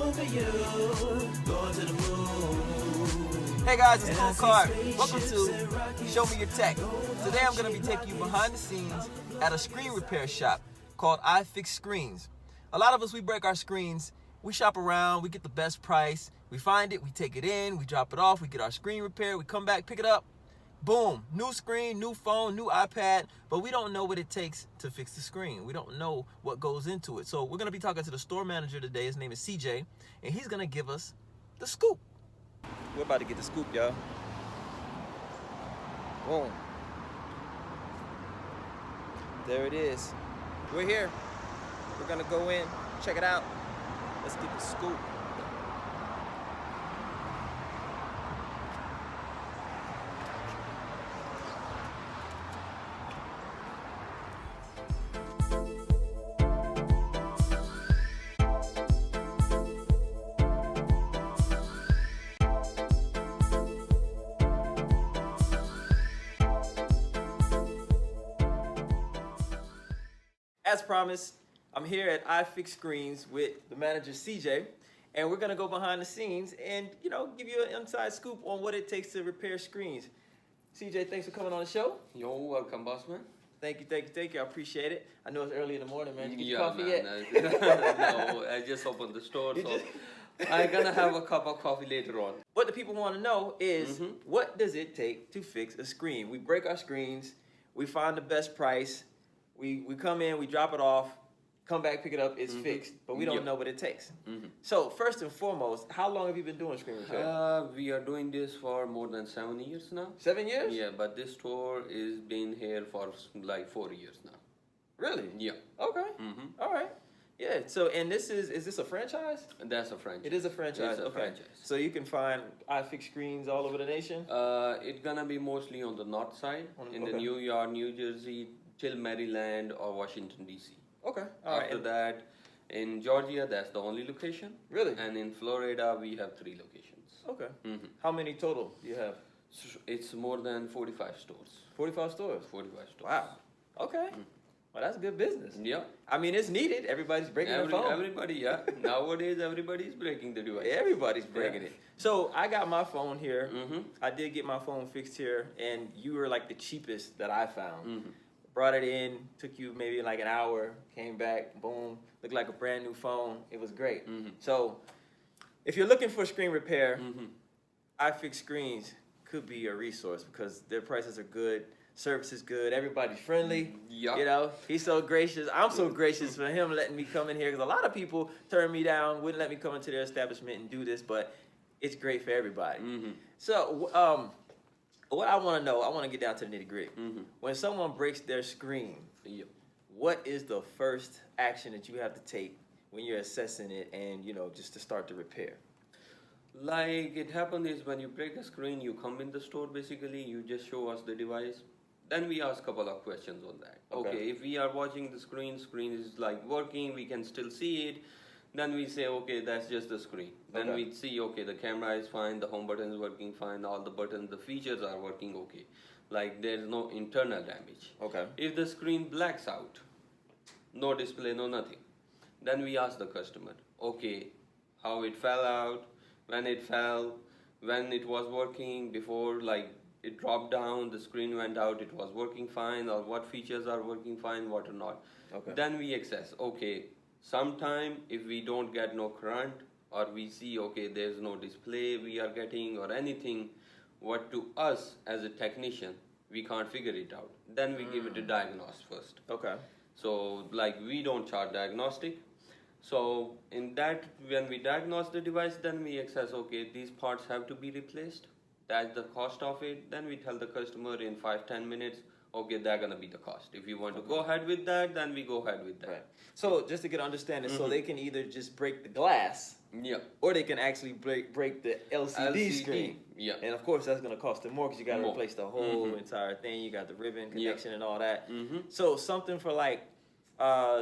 Hey guys, it's KoolKard. Welcome to Show Me Your Tech. Today I'm going to be taking you behind the scenes at a screen repair shop called iFix Screens. A lot of us, we break our screens, we shop around, we get the best price, we find it, we take it in, we drop it off, we get our screen repaired, we come back, pick it up, boom, new screen, new phone, new iPad, but we don't know what it takes to fix the screen. We don't know what goes into it. So we're going to be talking to the store manager today. His name is CJ, and he's going to give us the scoop. We're about to get the scoop, y'all. Boom. There it is. We're here. We're gonna go in, check it out. Let's get the scoop. As promised, I'm here at iFix Screens with the manager CJ, and we're gonna go behind the scenes and give you an inside scoop on what it takes to repair screens. CJ, thanks for coming on the show. You're welcome, boss man. Thank you. I appreciate it. I know it's early in the morning, man. Did you get your coffee man, yet? No, I just opened the store, so I'm gonna have a cup of coffee later on. What the people want to know is what does it take to fix a screen? We break our screens, we find the best price. We come in, we drop it off, come back, pick it up, it's fixed, but we don't know what it takes. So first and foremost, how long have you been doing screen repair? We are doing this for more than 7 years now. 7 years? Yeah, but this store is been here for like 4 years now. Really? Yeah. Okay. All right. Yeah. So, and is this a franchise? That's a franchise. It is a franchise. It's a franchise. So you can find iFix Screens all over the nation? It's gonna be mostly on the north side, in the New York, New Jersey, till Maryland or Washington DC. Okay. After that, in Georgia, that's the only location. Really? And in Florida, we have 3 locations. Okay. How many total do you have? It's more than 45 stores. 45 stores? 45 stores. Wow. Okay. Well, that's good business. Yeah. I mean, it's needed. Everybody's breaking their phone. Everybody, yeah. Nowadays, everybody's breaking the device. Everybody's breaking it. So I got my phone here. I did get my phone fixed here, and you were like the cheapest that I found. Brought it in, took you maybe like an hour, came back, boom, looked like a brand new phone. It was great. So if you're looking for screen repair, iFix Screens could be a resource because their prices are good, service is good, everybody's friendly. Yeah. He's so gracious. I'm so gracious for him letting me come in here because a lot of people turn me down, wouldn't let me come into their establishment and do this, but it's great for everybody. So what I want to know, I want to get down to the nitty gritty. When someone breaks their screen, what is the first action that you have to take when you're assessing it and, just to start the repair? Like it happened is when you break a screen, you come in the store basically, you just show us the device. Then we ask a couple of questions on that. Okay, if we are watching the screen is like working, we can still see it. Then we say, okay, that's just the screen. Then we see, okay, the camera is fine, the home button is working fine, all the buttons, the features are working okay. Like there's no internal damage. If the screen blacks out, no display, no nothing, then we ask the customer, okay, how it fell out, when it fell, when it was working, before like it dropped down, the screen went out, it was working fine, or what features are working fine, what are not. Then we assess, okay, sometime if we don't get no current or we see okay there's no display we are getting or anything what to us as a technician we can't figure it out, then we give it a diagnosis first. So like we don't charge diagnostic. So in that when we diagnose the device, then we assess okay these parts have to be replaced, that's the cost of it. Then we tell the customer in 5-10 minutes okay, they're gonna be the cost. If you want to go ahead with that, then we go ahead with that. So just to get an understanding, so they can either just break the glass, or they can actually break the LCD screen. And of course that's gonna cost them more because you gotta replace the whole entire thing. You got the ribbon connection and all that. So something for like,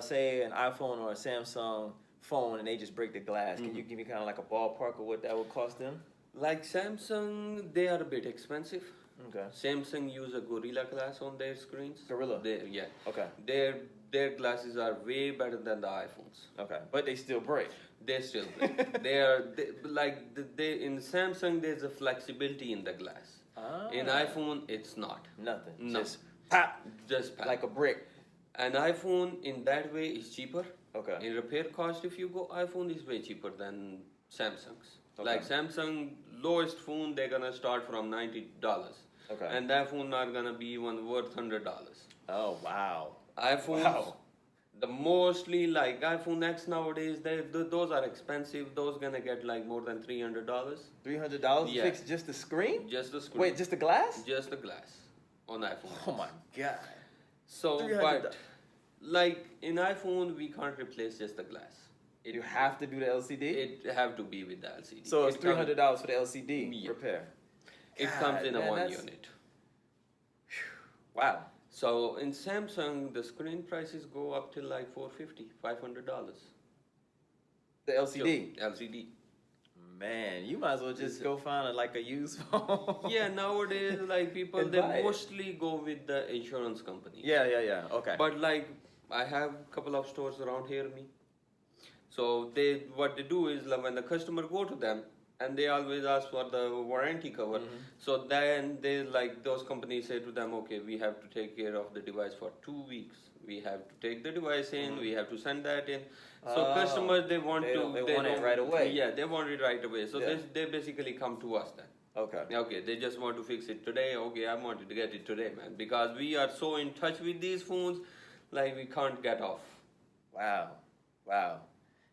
say an iPhone or a Samsung phone, and they just break the glass. Can you give me kind of like a ballpark of what that would cost them? Like Samsung, they are a bit expensive. Okay. Samsung use a Gorilla Glass on their screens. Gorilla? Yeah. Okay. Their glasses are way better than the iPhones. Okay. But they still break. They still break. In Samsung there's a flexibility in the glass. Ah. In iPhone it's not. Nothing. No. Just pop. Just pop. Like a brick. An iPhone in that way is cheaper. Okay. In repair cost, if you go, iPhone is way cheaper than Samsung's. Okay. Like Samsung lowest phone, they're gonna start from $90. Okay. And that phone not gonna be even worth $100. Oh wow. iPhones, Wow. the mostly like iPhone X nowadays, those are expensive. Those gonna get like more than $300. $300 Yeah. fix just the screen? Just the screen. Wait, just the glass? Just the glass on iPhone. Oh my god. So, $300. but like in iPhone, we can't replace just the glass. You have to do the LCD? It have to be with the LCD. So it's It comes- $300 for the LCD Yeah. repair. It God, comes in a man, one that's- unit. Wow. So in Samsung, the screen prices go up to like $450, $500. The LCD. LCD. Man, you might as well just go find a used phone. Yeah, nowadays like people And they buy it. mostly go with the insurance company. Yeah. Okay. But like I have a couple of stores around here me. So what they do is like, when the customer go to them and they always ask for the warranty cover. So then they like those companies say to them, okay, we have to take care of the device for 2 weeks. We have to take the device in. We have to send that in. So Oh, customers they want they want it don't- right away. Yeah, they want it right away. So Yeah. they basically come to us then. Okay. Okay, they just want to fix it today. Okay, I wanted to get it today, man, because we are so in touch with these phones, like we can't get off. Wow.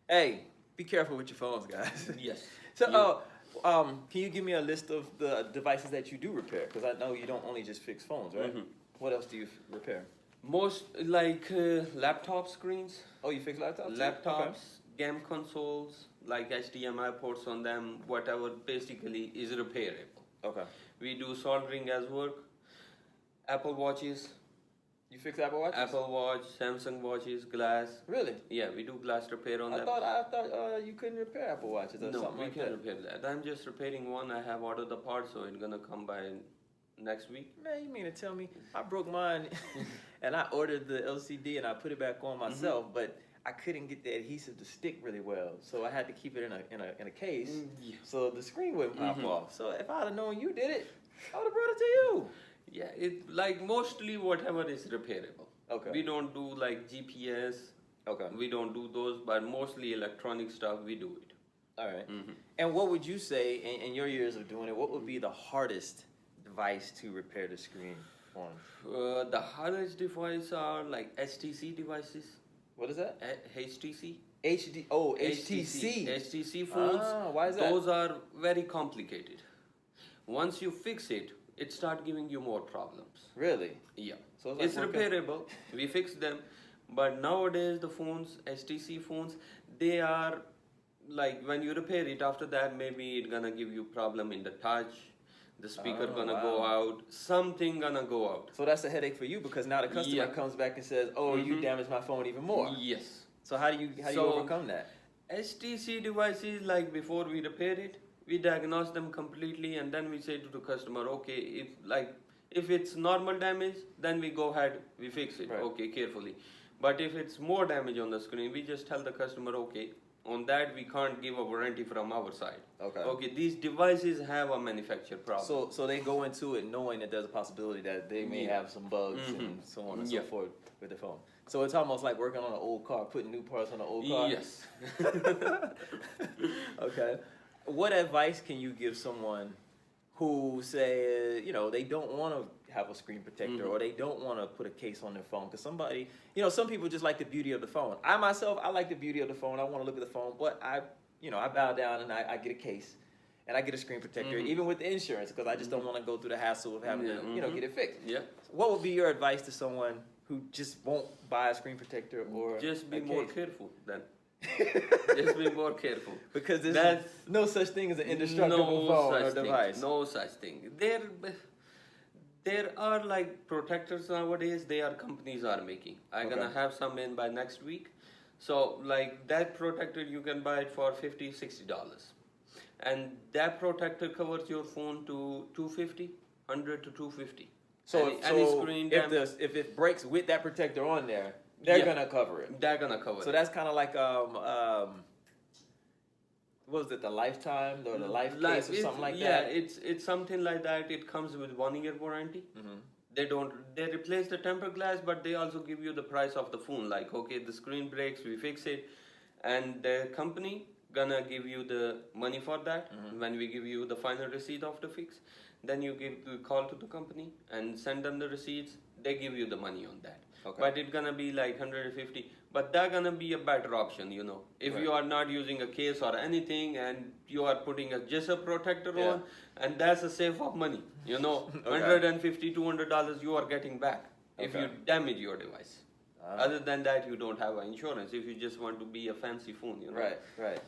Hey, be careful with your phones, guys. Yes. So, can you give me a list of the devices that you do repair? Because I know you don't only just fix phones, right? What else do you repair? Most like laptop screens, Oh, you fix laptops? too? laptops, game consoles, like HDMI ports on them, whatever basically is repairable. Okay. We do soldering as work. Apple watches, You fix Apple Watches? Apple Watch, Samsung watches, glass. Really? Yeah, we do glass repair on I them. thought you couldn't repair Apple Watches or No, something we like can that. repair that. I'm just repairing one. I have ordered the part, so it's gonna come by next week. Man, you mean to tell me I broke mine and I ordered the LCD and I put it back on myself, but I couldn't get the adhesive to stick really well, so I had to keep it in a case Yeah. so the screen wouldn't pop off. So if I'd have known you did it, I would have brought it to you. Yeah, it like mostly whatever is repairable. Okay. We don't do like GPS. Okay. We don't do those, but mostly electronic stuff we do it. All right. And what would you say in your years of doing it? What would be the hardest device to repair the screen on? The hardest device are like HTC devices. What is that? HTC. HD. Oh, HTC. HTC phones. Ah, why is that? Those are very complicated. Once you fix it, it start giving you more problems. Really? Yeah. So It's like repairable. We fix them. But nowadays the phones, HTC phones, they are like when you repair it, after that maybe it's gonna give you problem in the touch, the speaker Oh, gonna go wow. out, something gonna go out. So that's a headache for you because now the customer Yeah. comes back and says, "Oh, you damaged my phone even more." Yes. So how do you So- overcome that? HTC devices, like before we repair it, we diagnose them completely and then we say to the customer, okay, if it's normal damage, then we go ahead, we fix it, Right. okay, carefully. But if it's more damage on the screen, we just tell the customer, okay, on that we can't give a warranty from our side. Okay. Okay, these devices have a manufacturer problem. So they go into it knowing that there's a possibility that they may Yeah. have some bugs and so on and Yeah. so forth with the phone. So it's almost like working on an old car, putting new parts on an old car. Yes. Okay. What advice can you give someone who say, they don't want to have a screen protector or they don't want to put a case on their phone? Because somebody, some people just like the beauty of the phone. I myself, I like the beauty of the phone. I want to look at the phone, but I bow down and I get a case and I get a screen protector, even with the insurance, because I just don't want to go through the hassle of having to, get it fixed. Yeah. What would be your advice to someone who just won't buy a screen protector or Just be a more case? careful then. Just be more careful. Because there's That's- no such thing as an indestructible phone or device. No such thing. There are like protectors nowadays. They are companies are making. I'm gonna have some in by next week. So like that protector you can buy it for $50, $60, and that protector covers your phone to $250. 100 to 250. So, any screen if it breaks with that protector on there, they're gonna cover it. They're gonna cover it. So that's kind of like what was it, the Lifetime or the Life Case or something like that? Yeah, it's something like that. It comes with 1 year warranty. They replace the tempered glass, but they also give you the price of the phone. Like, okay, the screen breaks, we fix it, and the company gonna give you the money for that. When we give you the final receipt of the fix, then you call to the company and send them the receipts. They give you the money on that. Okay. But it's gonna be like 150. But that's gonna be a better option, you know. If you are not using a case or anything, and you are putting just a protector on, and that's a save of money, you know. $150, $200 you are getting back if you damage your device. Other than that, you don't have insurance if you just want to be a fancy phone, you know. Right.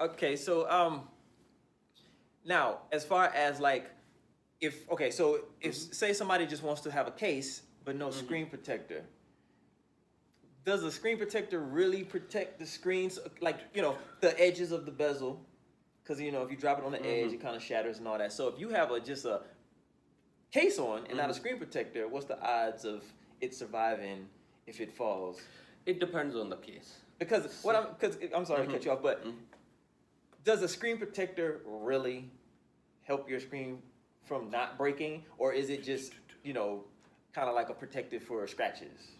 Okay, so now as far as like, if say somebody just wants to have a case but no screen protector, does the screen protector really protect the screens, like, you know, the edges of the bezel? Because, you know, if you drop it on the edge, it kind of shatters and all that. So if you have just a case on and not a screen protector, what's the odds of it surviving if it falls? It depends on the case. Because I'm sorry to cut you off, but does a screen protector really help your screen from not breaking, or is it just, you know, kind of like a protective for scratches?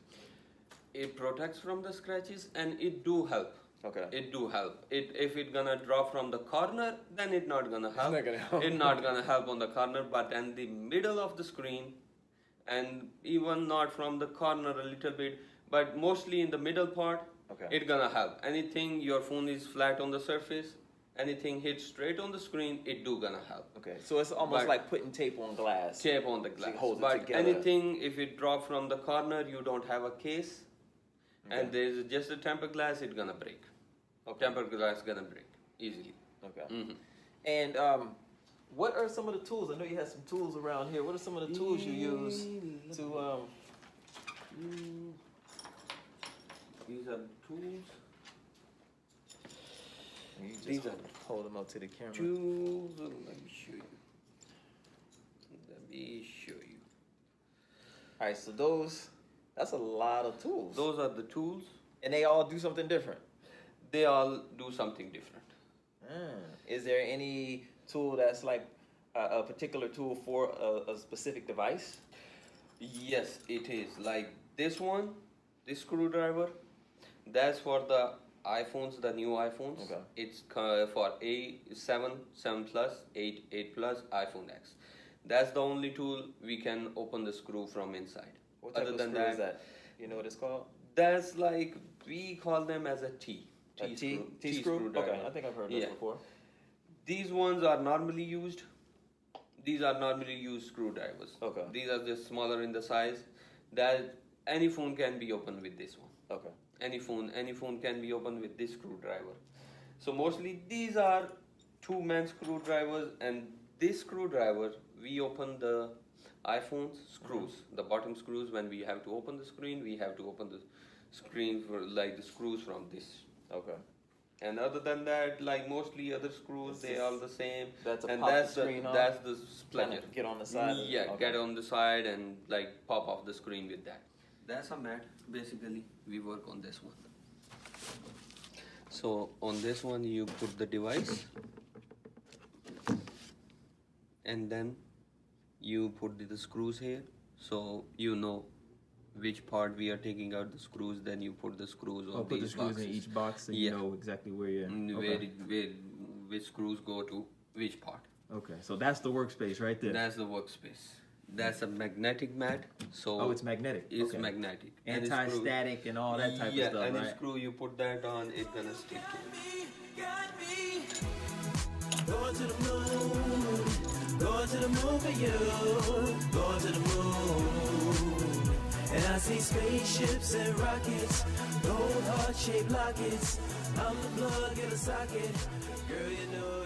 It protects from the scratches, and it do help. Okay. It do help. If it gonna drop from the corner, then it not gonna help. It's not gonna help. It's not gonna help on the corner, but in the middle of the screen, and even not from the corner a little bit, but mostly in the middle part, it gonna help. Anything your phone is flat on the surface, anything hits straight on the screen, it do gonna help. Okay, so it's almost like putting tape on glass. Tape on the glass. So holds it but together. anything, if it drop from the corner, you don't have a case, and there's just a tempered glass, it's gonna break. Tempered glass gonna break easily. Okay. And what are some of the tools? I know you have some tools around here. What are some of the tools you use to? These are the tools. These are hold them up to the camera. Tools. Let me show you. All right, so that's a lot of tools. Those are the tools. And they all do something different. They all do something different. Is there any tool that's like a particular tool for a specific device? Yes, it is. Like this one, this screwdriver, that's for the iPhones, the new iPhones. Okay. It's for A7, 7 Plus, 8, 8 Plus, iPhone X. That's the only tool we can open the screw from inside. What type of screw is that? You know what it's called? That's like, we call them as a T. T screw? Okay, I think I've heard this before. These ones are normally used. These are normally used screwdrivers. Okay. These are just smaller in the size. That any phone can be opened with this one. Okay. Any phone can be opened with this screwdriver. So mostly these are 2-man screwdrivers, and this screwdriver we open the iPhone's screws, the bottom screws. When we have to open the screen, we have to open the screen for like the screws from this. Okay. And other than that, like mostly other screws, they are the same. That's a and pop that's the screen off? That's the plunger. Get on the side. Yeah, get on the side and like pop off the screen with that. That's a mat. Basically, we work on this one. So on this one, you put the device, and then you put the screws here, so you know which part we are taking out the screws. Then you put the screws on put the screws boxes. in each box so you know exactly where you're Which screws go to which part. Okay, so that's the workspace right there. That's the workspace. That's a magnetic mat. So it's magnetic. It's magnetic. Anti-static and all that type of stuff, Yeah, any right? screw you put that on, it's gonna stick to it. Going to the moon, going to the moon for you, going to the moon. And I see spaceships and rockets, gold heart-shaped lockets. I'm the plug in the socket, girl, you know